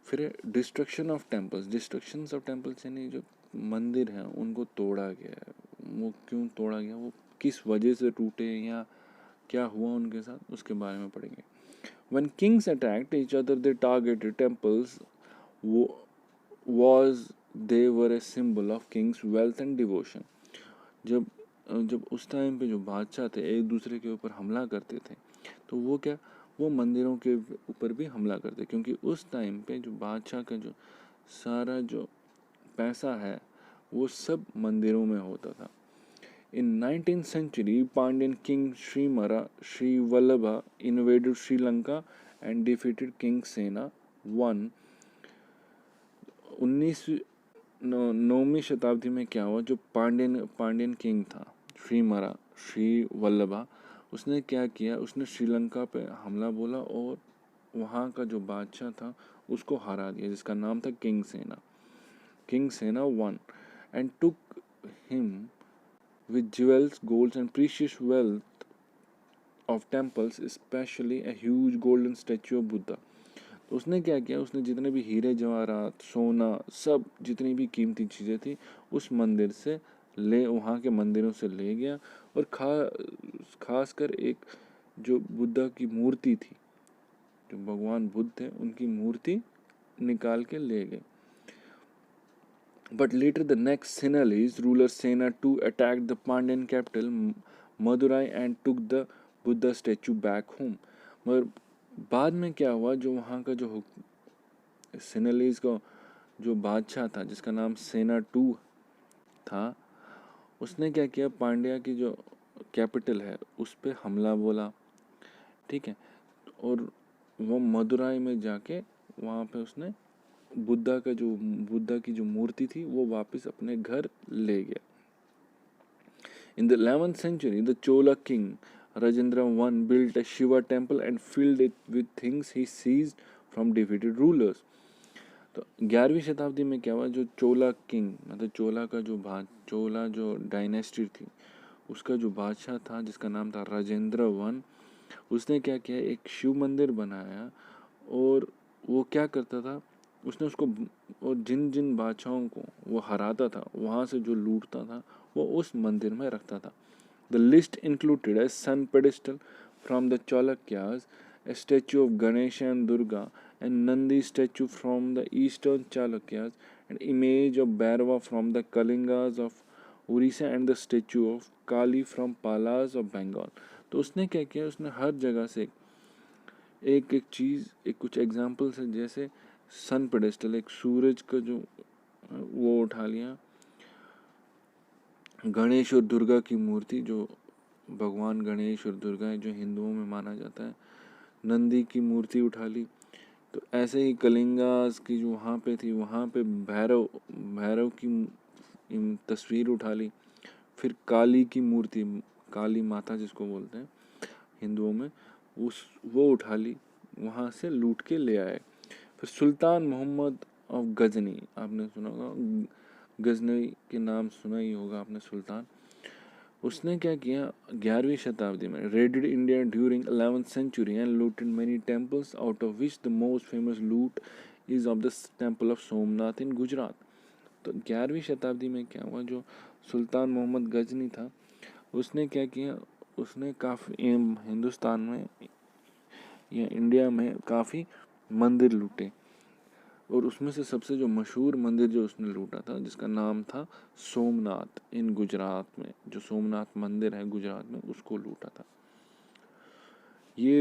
फिर destruction of temples, destruction of temples यानी जो मंदिर हैं उनको तोड़ा गया है, वो क्यों तोड़ा गया, वो किस वजह से टूटे या क्या हुआ उनके साथ, उसके बारे में पढ़ेंगे। When kings attacked each other, they targeted temples. Was they were a symbol of king's wealth and devotion. जब जब उस टाइम पे जो बादशाह थे एक दूसरे के ऊपर हमला करते थे, तो वो क्या, वो मंदिरों के ऊपर भी हमला करते, क्योंकि उस टाइम पे जो बादशाह का जो सारा जो पैसा है वो सब मंदिरों में होता था। In 19th century, Pandyan king Sri Vallabha invaded Sri Lanka and defeated King Sena I. 9वीं शताब्दी में क्या हुआ, जो पांड्यन किंग था श्री वल्लभा, उसने क्या किया, उसने श्रीलंका पे हमला बोला और वहाँ का जो बादशाह था उसको हरा दिया, जिसका नाम था किंग सेना I, and took him with jewels, golds and precious wealth of temples, especially a huge golden statue of Buddha. तो उसने क्या किया, उसने जितने भी हीरे जवाहरात, सोना, सब जितनी भी कीमती चीज़ें थी उस मंदिर से वहाँ के मंदिरों से ले गया, और खासकर एक जो बुद्धा की मूर्ति थी, जो भगवान बुद्ध थे उनकी मूर्ति निकाल के ले गए। But later the next Sinhalese ruler Sena II attacked the Pandyan capital Madurai and took the Buddha statue back home. मगर बाद में क्या हुआ, जो वहाँ का जो सिनलीज का जो बादशाह था जिसका नाम सेना II था, उसने क्या किया, पांड्या की जो कैपिटल है उस पर हमला बोला, ठीक है, और वो मदुराई में जाके वहाँ पे उसने बुद्धा की जो मूर्ति थी वो वापस अपने घर ले गया। In the 11th century, the Chola king Rajendra I built a Shiva temple and filled it with things he seized from defeated rulers. तो 11वीं शताब्दी में क्या हुआ, जो चोला किंग मतलब चोला जो डायनेस्टी थी उसका जो बादशाह था जिसका नाम था राजेंद्र I, उसने क्या किया, एक शिव मंदिर बनाया, और वो क्या करता था, उसने उसको, और जिन जिन बादशाहों को वो हराता था वहाँ से जो लूटता था वो उस मंदिर में रखता था। The list included a sun pedestal from the Chalukyas, a statue of Ganesha and Durga, and Nandi statue from the eastern Chalukyas, an image of Bhairava from the Kalingas of Orissa, and the statue of Kali from Palas of Bengal. तो उसने क्या किया, उसने हर जगह से एक एक चीज़, एक कुछ एग्जाम्पल्स है, जैसे सन पेडेस्टल, एक सूरज का जो वो उठा लिया, गणेश और दुर्गा की मूर्ति, जो भगवान गणेश और दुर्गा है जो हिंदुओं में माना जाता है, नंदी की मूर्ति उठा ली। तो ऐसे ही कलिंगास की जो वहाँ पे थी वहाँ पे भैरव की तस्वीर उठा ली। फिर काली की मूर्ति, काली माता जिसको बोलते हैं हिंदुओं में, वो उठा ली, वहाँ से लूट के ले आए। फिर सुल्तान मोहम्मद ऑफ गजनी, आपने सुना होगा, गजनी के नाम सुना ही होगा आपने, सुल्तान, उसने क्या किया 11वीं शताब्दी में, raided India during 11th century and looted many temples, out of which the most famous loot is of the temple of Somnath in Gujarat. तो 11वीं शताब्दी में क्या हुआ, जो सुल्तान मोहम्मद गजनी था उसने क्या किया, उसने काफ़ी हिंदुस्तान में या इंडिया में काफ़ी मंदिर लूटे, और उसमें से सबसे जो मशहूर मंदिर जो उसने लूटा था जिसका नाम था सोमनाथ इन गुजरात में, जो सोमनाथ मंदिर है गुजरात में, उसको लूटा था। ये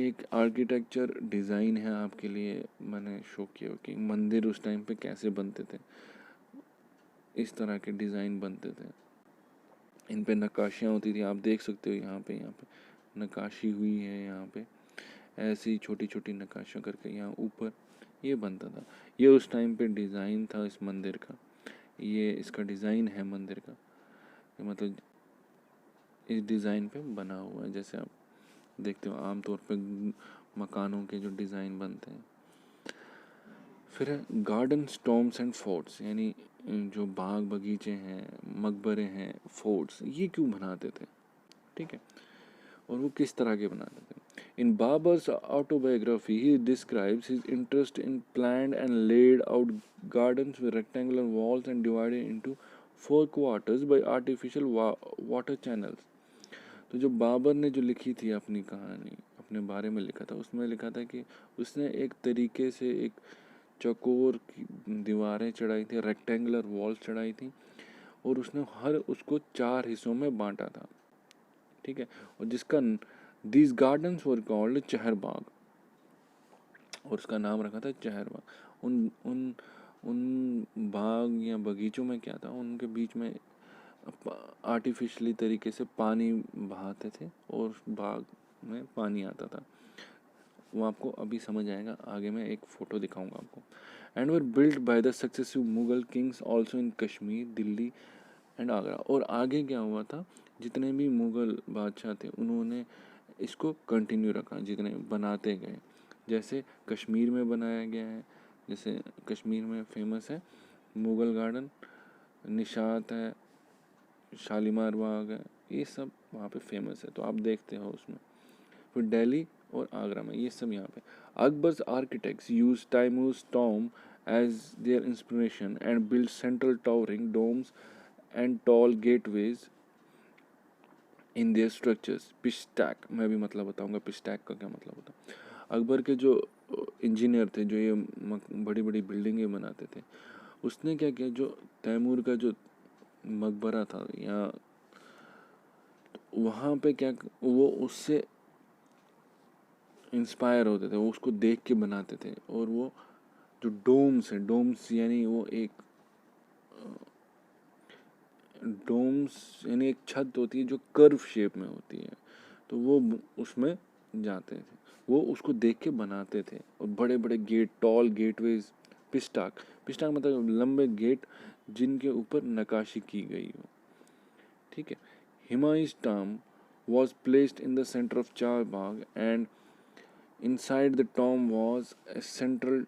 एक आर्किटेक्चर डिज़ाइन है आपके लिए, मैंने शो किया कि मंदिर उस टाइम पे कैसे बनते थे, इस तरह के डिज़ाइन बनते थे, इन पे नक्काशियाँ होती थी, आप देख सकते हो यहाँ पे नक्काशी हुई है, यहाँ पे ऐसी छोटी छोटी नक्काशियाँ करके यहाँ ऊपर ये बनता था। ये उस टाइम पे डिज़ाइन था इस मंदिर का, ये इसका डिज़ाइन है मंदिर का, मतलब इस डिज़ाइन पे बना हुआ है, जैसे आप देखते हो आमतौर पे मकानों के जो डिज़ाइन बनते हैं। फिर है गार्डन, स्टॉम्स एंड फोर्ट्स, यानी जो बाग बगीचे हैं, मकबरे हैं, फोर्ट्स, ये क्यों बनाते थे, ठीक है, और वो किस तरह के बनाते थे। In Babur's autobiography, he describes his interest in planned and laid out gardens with rectangular walls and divided into 4 quarters by artificial water channels. तो जो बाबर ने जो लिखी थी अपनी कहानी, अपने बारे में लिखा था, उसमें लिखा था कि उसने एक तरीके से एक चौकोर की दीवारें चढ़ाई थी, रेक्टेंगुलर वॉल्स चढ़ाई थी, और उसने हर उसको 4 हिस्सों में बांटा था, ठीक है। और जिसका दीज गार्डन्स वर कॉल्ड चहरबाग, और उसका नाम रखा था चहरबाग। उन उन उन बाग या बगीचों में क्या था, उनके बीच में आर्टिफिशियली तरीके से पानी बहाते थे और बाग में पानी आता था। वो आपको अभी समझ आएगा, आगे मैं एक फ़ोटो दिखाऊंगा आपको। And were build by the successive Mughal Kings also in Kashmir, Delhi and Agra. और आगे क्या हुआ था, जितने भी मुगल बादशाह थे उन्होंने इसको कंटिन्यू रखा, जितने बनाते गए। जैसे कश्मीर में बनाया गया है, जैसे कश्मीर में फेमस है मुगल गार्डन, निशात है, शालीमार बाग है, ये सब वहाँ पे फेमस है, तो आप देखते हो उसमें। फिर दिल्ली और आगरा में ये सब यहाँ पे। Akbar's architects use Timur's tomb as their inspiration and built central towering domes and tall gateways in their structures. पिस्टैक, मैं भी मतलब बताऊंगा पिस्टैक का क्या मतलब होता है। अकबर के जो इंजीनियर थे, जो ये बड़ी बड़ी बिल्डिंगें बनाते थे, उसने क्या किया, जो तैमूर का जो मकबरा था या वहाँ पे क्या, वो उससे इंस्पायर होते थे, वो उसको देख के बनाते थे। और वो जो डोम्स है, डोम्स यानी वो एक डोम्स यानी एक छत होती है जो कर्व शेप में होती है, तो वो उसमें जाते थे, वो उसको देख के बनाते थे। और बड़े बड़े गेट, टॉल गेटवेज, पिस्टाक, पिस्टाक मतलब लंबे गेट जिनके ऊपर नकाशी की गई हो, ठीक है। हुमायूं's tomb was placed in the center of Charbagh, and inside the tomb was a central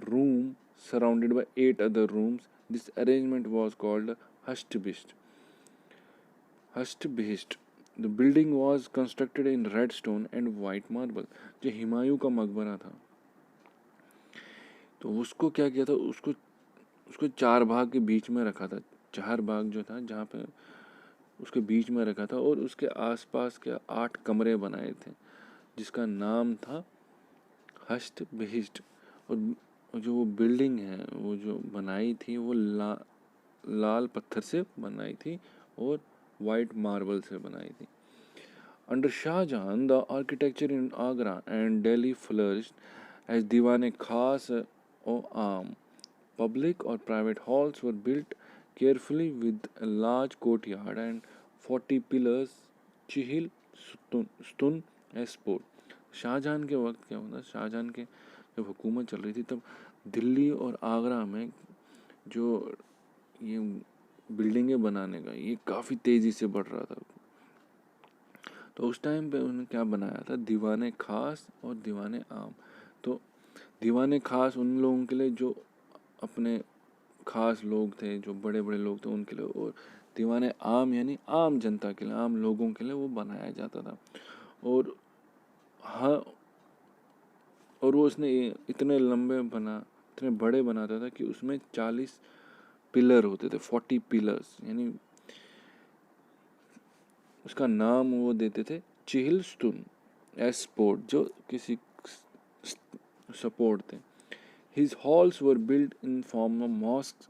room surrounded by 8 other rooms. This arrangement was called Hashtbist. Hashtbist. The building was constructed in red stone and white marble. जो हुमायूं का मकबरा था, तो उसको क्या किया था, उसको उसको 4 भाग के बीच में रखा था। 4 भाग जो था जहाँ पे उसके बीच में रखा था, और उसके आसपास के 8 कमरे बनाए थे, जिसका नाम था हस्त बहिष्ट। और जो वो बिल्डिंग है, वो जो बनाई थी, वो लाल पत्थर से बनाई थी और वाइट मार्बल से बनाई थी। Under Shahjahan the architecture in Agra and Delhi flourished as Diwane Khas और आम। Public or private halls were built carefully with a large courtyard and 40 pillars, chihil, stun as support. Shahjahan के वक्त क्या होता, शाहजहां के जब हुकूमत चल रही थी, तब दिल्ली और आगरा में जो ये बिल्डिंगें बनाने का ये काफ़ी तेज़ी से बढ़ रहा था। तो उस टाइम पे उन्होंने क्या बनाया था, दीवाने खास और दीवाने आम। तो दीवाने खास उन लोगों के लिए जो अपने खास लोग थे, जो बड़े बड़े लोग थे उनके लिए, और दीवाने आम यानी आम जनता के लिए, आम लोगों के लिए वो बनाया जाता था। और हाँ, और वो उसने इतने लंबे इतने बड़े बनाता था कि उसमें 40 पिलर होते थे, 40 पिलर्स, यानी उसका नाम वो देते थे चिहिल स्टून एज सपोर्ट, जो किसी सपोर्ट थे। His halls were built in form of mosques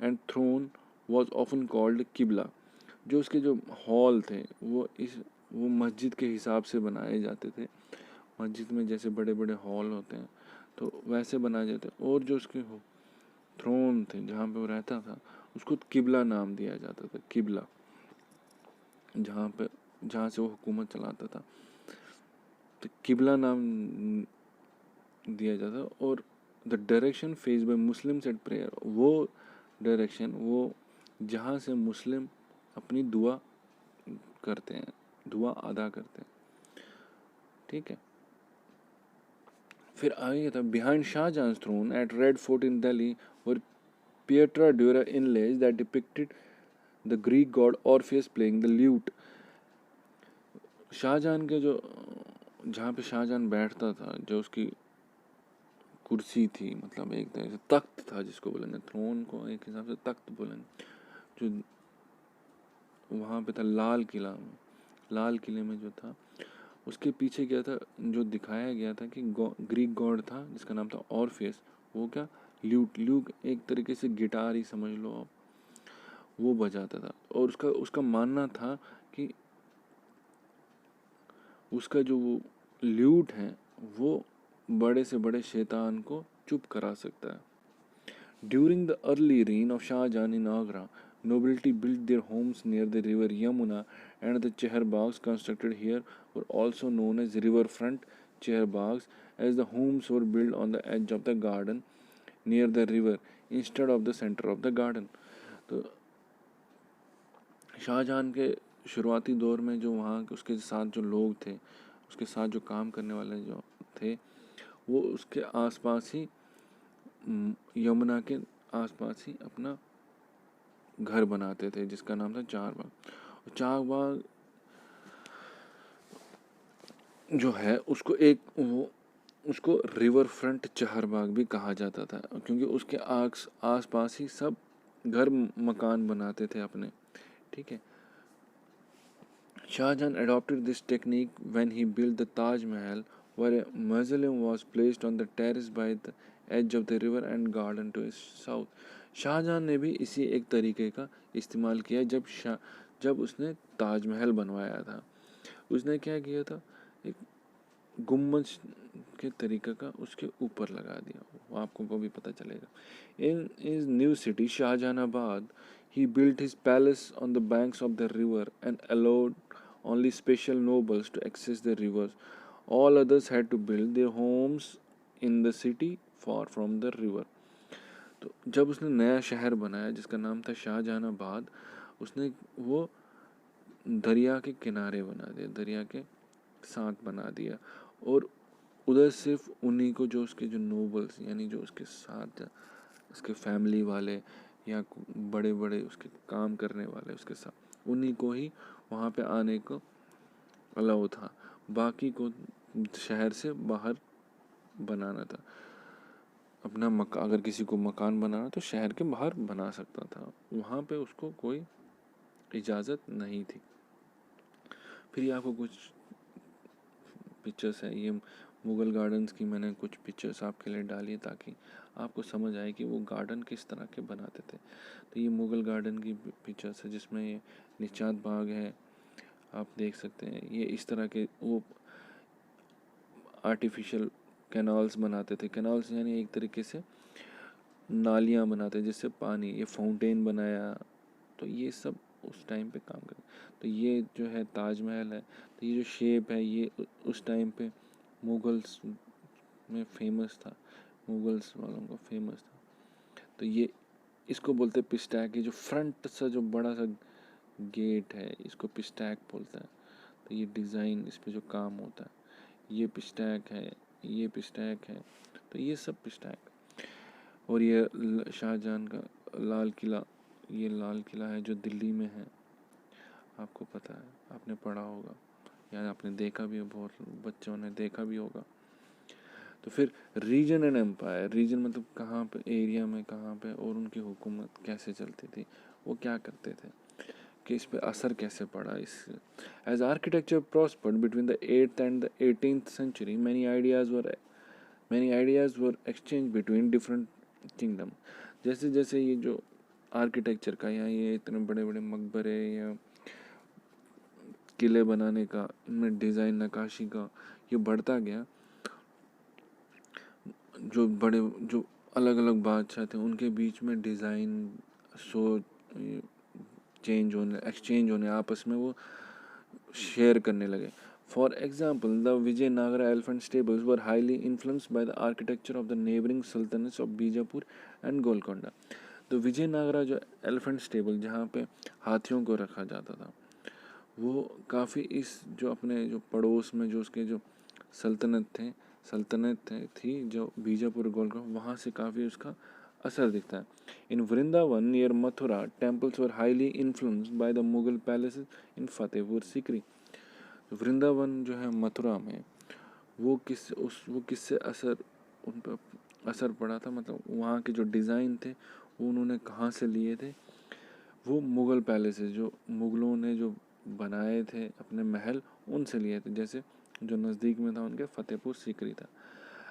and throne was often called किबला। जो उसके जो हॉल थे वो मस्जिद के हिसाब से बनाए जाते थे। मस्जिद में जैसे बड़े बड़े हॉल होते हैं तो वैसे बनाए जाते, और जो उसके थ्रोन थे जहाँ पे वो रहता था उसको किबला नाम दिया जाता था। किबला, जहाँ से वो हुकूमत चलाता था, तो किबला नाम दिया जाता। और the direction face by Muslims at prayer, वो डायरेक्शन वो जहाँ से मुस्लिम अपनी दुआ करते हैं, दुआ अदा करते हैं, ठीक है। फिर आगे था behind Shahjahan throne at Red Fort in Delhi were pietra dura inlays that depicted the Greek god Orpheus playing the lute. Shahjahan के जो जहाँ पे शाहजहां बैठता था, जो उसकी कुर्सी थी, मतलब एक तरह से तख्त था जिसको बोलेंगे, थ्रोन को एक हिसाब से तख्त बोलेंगे, जो वहाँ पे था लाल किले में जो था, उसके पीछे क्या था, जो दिखाया गया था कि ग्रीक गॉड था जिसका नाम था ऑर्फेस, वो क्या ल्यूट एक तरीके से गिटार ही समझ लो आप, वो बजाता था। और उसका उसका मानना था कि उसका जो वो ल्यूट है वो बड़े से बड़े शैतान को चुप करा सकता है। During the early reign of Shah Jahan in Agra, nobility built their homes near the river Yamuna, and the cheharbags constructed here were also known as riverfront cheharbags, as the homes were built on the edge of the garden near the river instead of the center of the garden. तो शाहजहां के शुरुआती दौर में जो वहाँ उसके साथ जो लोग थे, उसके साथ जो काम करने वाले जो थे, वो उसके आसपास ही यमुना के आसपास ही अपना घर बनाते थे जिसका नाम था चारबाग जो है उसको रिवर फ्रंट चारबाग भी कहा जाता था, क्योंकि उसके आस पास ही सब घर मकान बनाते थे अपने। ठीक है। Shahjahan adopted this technique when he built the Taj Mahal, where a mausoleum was placed on the terrace by the edge of the river and garden to his south. Shahjahan ने भी इसी एक तरीके का इस्तेमाल किया जब उसने ताजमहल बनवाया था। उसने क्या किया था, एक गुम्बज के तरीके का उसके ऊपर लगा दिया, वो आपको को भी पता चलेगा। In his new city Shahjahanabad he built his palace on the banks of the river and allowed only special nobles to access the rivers. All others had to build their homes in the city far from the river. तो जब उसने नया शहर बनाया जिसका नाम था शाहजहानाबाद, उसने वो दरिया के किनारे बना दिया, दरिया के साथ बना दिया, और उधर सिर्फ उन्हीं को, जो उसके जो नोबल्स यानी जो उसके साथ उसके फैमिली वाले या बड़े बड़े उसके काम करने वाले उसके साथ, उन्हीं को ही वहाँ पे आने को अलाउ था, बाकी को शहर से बाहर बनाना था। अपना अगर किसी को मकान बनाना तो शहर के बाहर बना सकता था, वहाँ पे उसको कोई इजाज़त नहीं थी। फिर ये आपको कुछ पिक्चर्स है, ये मुग़ल गार्डन्स की मैंने कुछ पिक्चर्स आपके लिए डाली है ताकि आपको समझ आए कि वो गार्डन किस तरह के बनाते थे। तो ये मुग़ल गार्डन की पिक्चर्स है जिसमें ये निशात बाग है, आप देख सकते हैं। ये इस तरह के वो आर्टिफिशियल कैनाल्स बनाते थे, कैनाल्स यानी एक तरीके से नालियाँ बनाते जिससे पानी, ये फाउंटेन बनाया, तो ये सब उस टाइम पे काम करे। तो ये जो है ताजमहल है, तो ये जो शेप है ये उस टाइम पे मुगल्स में फेमस था, मुगल्स वालों का फेमस था। तो ये इसको बोलते हैं पिस्टैक, ये जो फ्रंट सा जो बड़ा सा गेट है इसको पिस्टैक बोलता है। तो ये डिज़ाइन इस पे जो काम होता है ये पिस्टैक है, ये पिस्टैक है, तो ये सब पिस्टैक। और ये शाहजहां का लाल किला, ये लाल किला है जो दिल्ली में है, आपको पता है, आपने पढ़ा होगा या आपने देखा भी है, बहुत बच्चों ने देखा भी होगा। तो फिर रीजन एंड एम्पायर, रीजन मतलब कहाँ पे, एरिया में कहाँ पे, और उनकी हुकूमत कैसे चलती थी, वो क्या करते थे, कि इस पे असर कैसे पड़ा इस। As architecture prospered between the 8th and the 18th century, many ideas were exchanged between different kingdom। जैसे जैसे ये जो आर्किटेक्चर का या ये इतने बड़े बड़े मकबरे या किले बनाने का, इनमें डिज़ाइन नक्काशी का ये बढ़ता गया, जो अलग अलग बादशाह थे उनके बीच में डिज़ाइन सोच एक्सचेंज होने, आपस में वो शेयर करने लगे। For example the Vijayanagara elephant stables were highly influenced by the architecture of the neighbouring sultanates of Bijapur and Golconda. तो विजय नागरा जो एलिफेंट स्टेबल जहाँ पे हाथियों को रखा जाता था, वो काफ़ी इस जो अपने जो पड़ोस में जो उसके जो सल्तनत थी जो बीजापुर गोलकोंडा, वहाँ से काफ़ी उसका असर दिखता है। In Vrindavan near Mathura temples were highly influenced by the Mughal palaces in Fatehpur Sikri. Vrindavan जो है मथुरा में, वो किससे उन पर असर पड़ा था, मतलब वहाँ के जो डिज़ाइन थे वो उन्होंने कहाँ से लिए थे। वो मुग़ल पैलेसेस जो मुग़लों ने जो बनाए थे अपने महल, उनसे लिए थे। जैसे जो नज़दीक में था उनके फतेहपुर सीकरी था।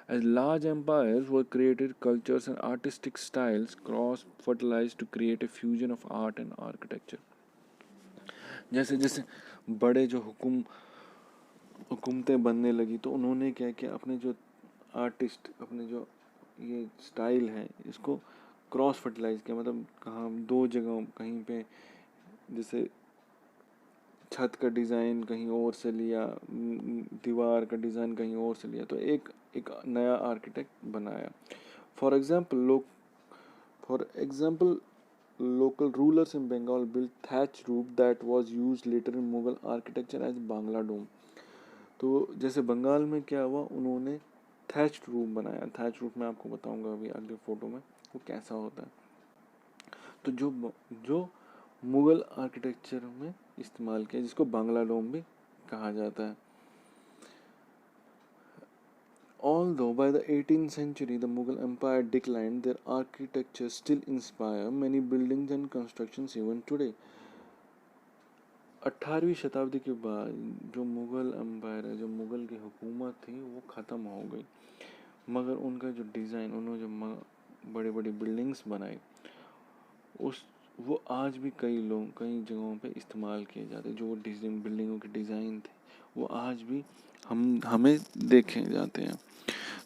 As large empires were created, cultures and artistic styles cross-fertilized to create a fusion of art and architecture. जैसे जैसे बड़े जो हुकूमतें बनने लगी तो उन्होंने क्या किया, अपने जो आर्टिस्ट, अपने जो ये स्टाइल है इसको क्रॉस फर्टिलाइज किया। मतलब कहाँ दो जगहों, कहीं पे जैसे छत का डिज़ाइन कहीं और से लिया, दीवार का डिज़ाइन कहीं और से लिया, तो एक एक नया आर्किटेक्ट बनाया। For example local rulers in Bengal built thatch roof that was used later in Mughal architecture as Bangla Dome. तो जैसे बंगाल में क्या हुआ, उन्होंने थैच रूफ बनाया। थैच रूफ मैं आपको बताऊंगा अभी अगले फोटो में वो कैसा होता है। तो जो मुगल आर्किटेक्चर में इस्तेमाल किया, जिसको बांग्ला डोम भी कहा जाता है। Although by the 18th century the Mughal Empire declined, their architecture still inspire many buildings and constructions even today. 18वीं शताब्दी के बाद जो मुग़ल एम्पायर है, जो मुग़ल की हुकूमत थी वो ख़त्म हो गई, मगर उनका जो डिज़ाइन, उन्होंने जो बड़ी बड़ी बिल्डिंग्स बनाई वो आज भी कई जगहों पे इस्तेमाल किए जाते हैं। जो डिज़ाइन, बिल्डिंगों के डिज़ाइन थे वो आज भी हमें देखे जाते हैं।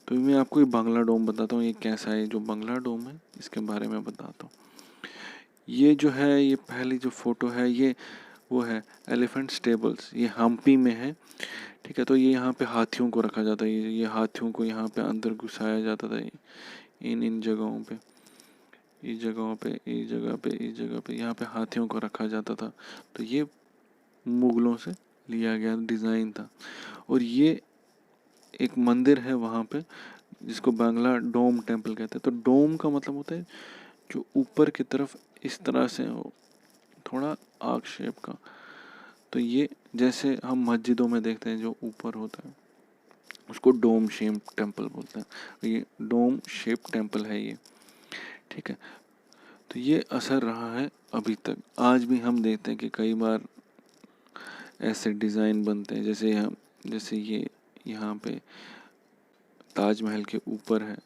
तो मैं आपको ये बांग्ला डोम बताता हूँ, ये कैसा है। जो बांग्ला डोम है इसके बारे में बताता हूँ। ये जो है, ये पहली जो फोटो है ये वो है एलिफेंट स्टेबल्स, ये हम्पी में है, ठीक है। तो ये यहाँ पे हाथियों को रखा जाता है, ये हाथियों को यहाँ पे अंदर घुसाया जाता था इन जगहों पे, इस जगह पे यहाँ पे हाथियों को रखा जाता था। तो ये मुगलों से लिया गया डिज़ाइन था। और ये एक मंदिर है वहाँ पे जिसको बांग्ला डोम टेम्पल कहते हैं। तो डोम का मतलब होता है जो ऊपर की तरफ इस तरह से हो, थोड़ा आर्क शेप का। तो ये जैसे हम मस्जिदों में देखते हैं जो ऊपर होता है उसको डोम शेप टेम्पल बोलते हैं। ये डोम शेप टेम्पल है ये, ठीक है। तो ये असर रहा है अभी तक। आज भी हम देखते हैं कि कई बार ऐसे डिज़ाइन बनते हैं, जैसे ये यहाँ पे ताजमहल के ऊपर है,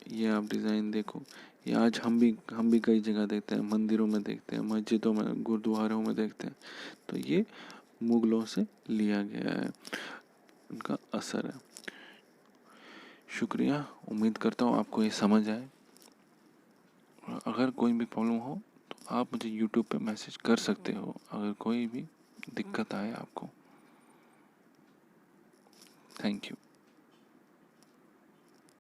ये आप डिज़ाइन देखो। ये आज हम भी कई जगह देखते हैं, मंदिरों में देखते हैं, मस्जिदों में, गुरुद्वारों में देखते हैं। तो ये मुगलों से लिया गया है, उनका असर है। शुक्रिया, उम्मीद करता हूँ आपको ये समझ आए। अगर कोई भी प्रॉब्लम हो तो आप मुझे यूट्यूब पे मैसेज कर सकते हो, अगर कोई भी दिक्कत आए आपको। Thank you.